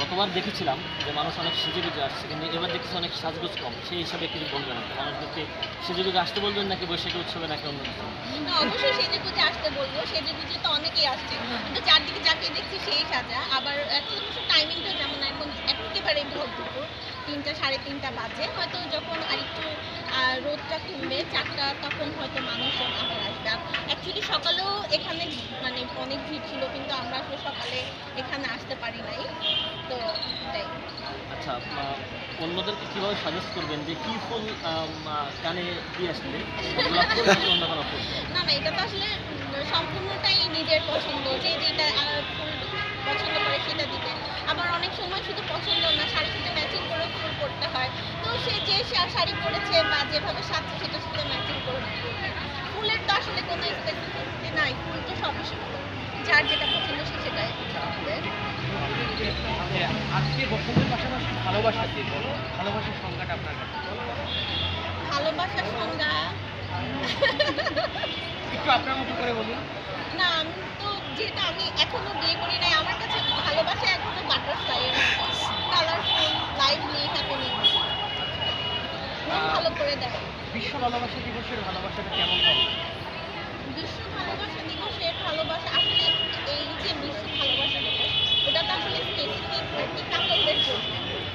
গতবার দেখেছিলাম যে মানুষ অনেক সেজেগুজে আসছে, কিন্তু এবার দেখেছি অনেক সাজগোজ কম। সেই হিসাবে কিছু বলবেন আপনি? মানুষদেরকে সেজেগুজে আসতে বলবেন নাকি বৈশাখী উৎসবে নাকি অন্য কিছু? না, অবশ্যই সেজেগুজে আসতে বলবো। সেজেগুজে তো অনেকেই আসছে। কিন্তু চারদিকে যাকে দেখছি সেই সাজা। আবার এখন অবশ্য টাইমিংটা যেমন এখন একেবারে ভোর দুপুর ৩টা ৩:৩০ বাজে। হয়তো যখন আরেকটু রোদটা কমবে ৪টা তখন হয়তো মানুষজন আবার আসবে। আর অ্যাকচুয়ালি সকালেও এখানে মানে অনেক ভিড় ছিল, কিন্তু আমরা আসলে সকালে এখানে আসতে পারি নাই। তো এটাই। আচ্ছা, অন্যদেরকে কীভাবে সাজেস্ট করবেন যে কী ফুল কানে দিয়ে আসলে গোলাপ ফুল নাকি অন্য কোনো ফুল? না, না, এটা তো আসলে সম্পূর্ণটাই নিজের পছন্দ। যে যেটা ফুল পছন্দ করে সেটা দিতে। আবার অনেক সময় শুধু পছন্দ না, শাড়ির সাথে ম্যাচিং করে ফুল পরতে হয়। তো সে যে শাড়ি পরেছে বা যেভাবে সাজছে সেটার সাথে ম্যাচিং করে পরবে। ফুলের তো আসলে কোনো স্পেসিফিসিটি নাই। ফুল তো সবই যার যেটা পছন্দ সে সেটাই দেয়। আজকে বসন্তের পাশাপাশি ভালোবাসা দিয়ে বলো, ভালোবাসার সংজ্ঞাটা আপনার কাছে ভালোবাসার সংজ্ঞা একটু আপনার মতো করে বলুন। না, আমি তো যেটা আমি এখনো বিয়ে করি নাই, আমার কাছে ভালোবাসা এখনো বাটারফ্লাই এর মতো কালারফুল, লাইভলি, হ্যাপেনিং। মন ভালো করে দেয়। বিশ্ব ভালোবাসা দিবসের ভালোবাসাটা কেমন হবে? বিশ্ব ভালোবাসা দিবসের ভালোবাসা আসলে এই যে বিশ্ব ভালোবাসা দিবস, ওটা তো আসলে স্পেসিফিক আরকি কাপলদের জন্য।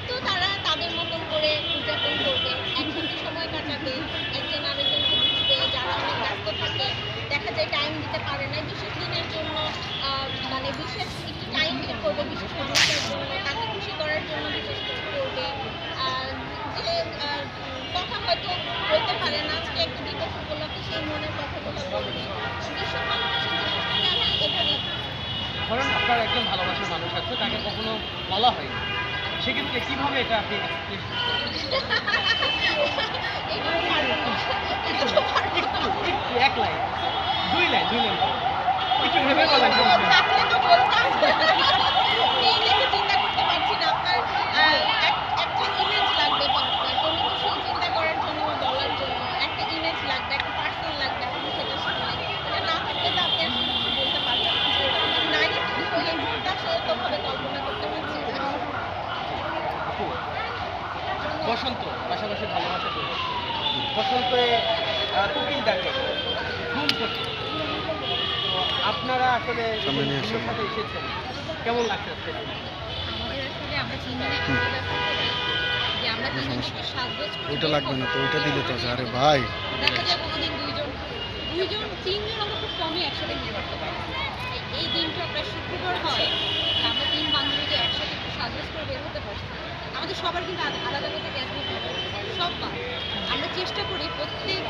তো তারা তাদের মতন করে উদযাপন করবে, একসাথে সময় কাটাবে, একজন আরেকজনকে বুঝবে। যারা অনেক ব্যস্ত থাকে, দেখা যায় টাইম দিতে পারে না, বিশেষ দিনের জন্য মানে বিশেষ একটু টাইম বের করবে বিশেষ মানুষের জন্য, তাকে খুশি করার জন্য বিশেষ কিছু করবে। আর যে কথা হয়তো বলতে পারে না, আজকে একটা দিবস উপলক্ষে সেই মনের কথাগুলো বলবে। বিশ্ব ভালোবাসা দিবসটাকে আমি এভাবেই ধরেন আপনার একজন ভালোবাসার মানুষ আছে, তাকে কখনো বলা হয়নি, সেক্ষেত্রে কিভাবে এটা আপনি express করবেন? এগুলো পারবো না। এগুলো পারবো না। একটু এক লাইন, দুই লাইন বলুন। একটু ভেবে বলেন। থাকলে তো বলতাম। এই দেখে চিন্তা করতে পারছি না। আপনার একটা ইমেজ লাগবে পার্টনার। কোনো কিছু চিন্তা করার জন্য বা বলার জন্য একটা ইমেজ লাগবে, একটা পার্সন লাগবে আপনি সেটার সামনে। এটা না থাকলে তো আপনি আসলে কিছু বলতে পারবেন না। নারী কিন্তু এই মুহূর্তে আসলে তোভাবে কল্পনা করতে পারছি না। আপু, বসন্ত পাশাপাশি ভালোবাসা দিবস, বসন্তে কোকিল ডাকে, ঘুম ফোটে। তো আপনারা আসলে ঘুমের সাথে এসেছেন, কেমন লাগছে আজকে? আমাদের আসলে আমরা তিনজনে একটা ব্যাপার করি যে আমরা তিনজনে একটু সাজগোজ করে ওইটা বের লাগবে হব। না তো, ওইটা দিলে তো আরে ভাই দেখা যায় কোনোদিন তিনজন আমরা খুব কমই একসাথে বিয়ে করতে পারি। এই দিনটা প্রায় শুক্রবার হয়, আমরা তিন বান্ধবী যে একসাথে একটু সাজগোজ করে বের হতে পারছি। আমাদের সবার কিন্তু আলাদা আলাদা ক্যাজুয়াল সববার আমরা চেষ্টা করি প্রত্যেক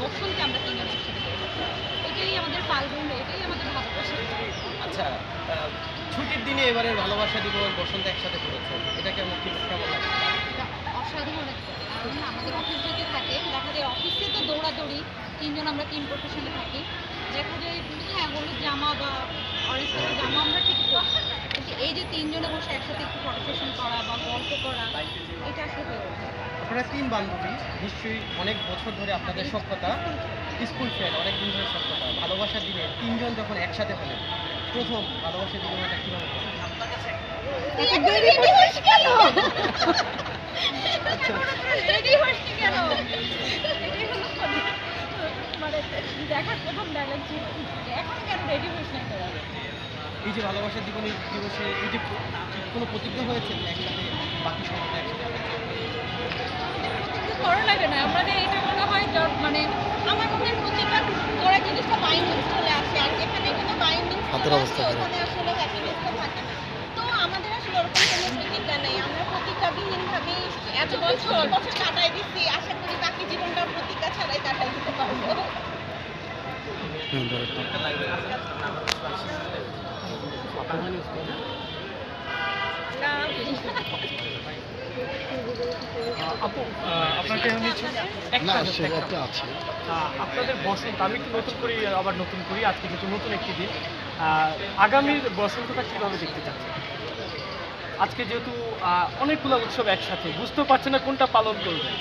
বসন্তে আমরা তিনজন একসাথে বের হতে। এটাই আমাদের ফাল্গুন, এটাই আমাদের ভালোবাসা। আচ্ছা, ছুটির দিনে এবারের ভালোবাসা দিবস বসন্ত একসাথে করেছে, এটা কেমন লাগছে? এটা অসাধারণ একটা, কারণ আমাদের অফিস যদি থাকে দেখা যায় অফিসে তো দৌড়াদৌড়ি, তিনজন আমরা তিন প্রফেশনে থাকি, দেখা যায় হ্যাঁ হলুদ জামা বা অরেঞ্জ কালার জামা আমরা ঠিক করি, কিন্তু এই যে তিনজনে বসে একসাথে একটু ফটো সেশন করা বা গল্প করা, এটা আসলে হয়ে ওঠে। আপনারা তিন বান্ধবী, নিশ্চয়ই অনেক বছর ধরে আপনাদের সখ্যতা, স্কুল ফ্রেন্ড, অনেক দিন ধরে সখ্যতা। ভালোবাসার দিনে তিনজন যখন একসাথে হলেন, প্রথম ভালোবাসার দিনটা কীভাবে করলেন? দেরি হইস কেন? আচ্ছা, দেরি হইস কেন? এটাই হলো মানে দেখার প্রথম ডায়লগ ছিল, এখন কেন রেডি হইস না তোরা? এই যে ভালোবাসার দিবসে এই যে কোনো প্রতিজ্ঞা হয়েছে যে একসাথে বাকি সময়টা একসাথে কিন্তু ভালো লাগে না, আমাদের এটা মনে হয় মানে আমার মনে হয় প্রতিটা করা জিনিসটা বাইন্ডিং চলে আসে, আর যেখানে কোনো বাইন্ডিং হাতের অবস্থা খারাপ। ওখানে আসলে হ্যাপিনেসটা থাকে না। তো আমাদের আসলে ওরকম কোনো প্রতিজ্ঞা নেই, আমরা প্রতিজ্ঞাবিহীনভাবে এত বছর কাটাই দিচ্ছি, আশা করি বাকি জীবনটা প্রতিজ্ঞা ছাড়াই কাটাই দিতে পারবো। আপু, আপনাকে আমি না একটা সে একটা আছে। আপনাদের বসন্ত, আমি একটু নতুন করি, আবার নতুন করি, আজকে কিন্তু নতুন একটি দিন। আগামীর বসন্তটা কীভাবে দেখতে চাচ্ছেন? আজকে যেহেতু অনেকগুলো উৎসব একসাথে, বুঝতেও পারছেন না কোনটা পালন করবেন,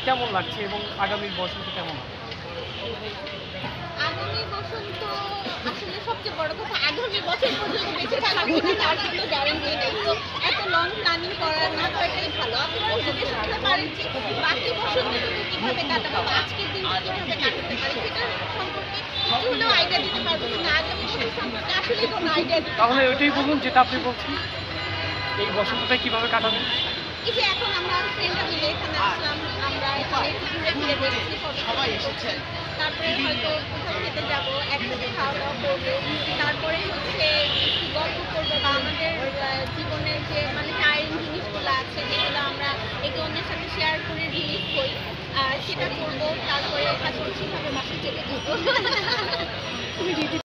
কেমন লাগছে এবং আগামীর বসন্ত কেমন হবে? আগামী বসন্ত আসলে সবচেয়ে বড় কথা আগামী আগামী বছর পর্যন্ত বেঁচে থাকবো কিনা তার কোনো গ্যারান্টি নেই। তো এত লং প্ল্যানিং করা না করাটাই ভালো। আপনারা জিজ্ঞেস করতে পারেন যে বাকি বছরগুলোকে কীভাবে কাটাবো বা আজকের দিনটা কীভাবে কাটাতে পারি সেটা সম্পর্কে একটু হলেও আইডিয়া দিতে পারবো কিনা আগামী বছর সম্পর্কে আসলেই কোনো আইডিয়া দিতে তাহলে ওইটাই বলুন যেটা আপনি বলছেন, এই বসন্তটা কিভাবে কাটাবেন? এই যে এখন আমরা ফ্রেন্ডরা মিলে এখানে আসলাম, আমরা এখানে একটু ঘুরে ঘুরে দেখছি, সবাই এসেছেন, তারপরে হয়তো কোথাও খেতে যাব, একসাথে খাওয়া দাওয়া করবো, তারপরে হচ্ছে একটু গল্প করবো বা আমাদের জীবনের যে মানে টায়ারিং জিনিসগুলো আছে যেগুলো আমরা একে অন্যের সাথে শেয়ার করে রিলিজ করি সেটা করবো, তারপরে কাছাকাছিভাবে বাসা চলে যাবো।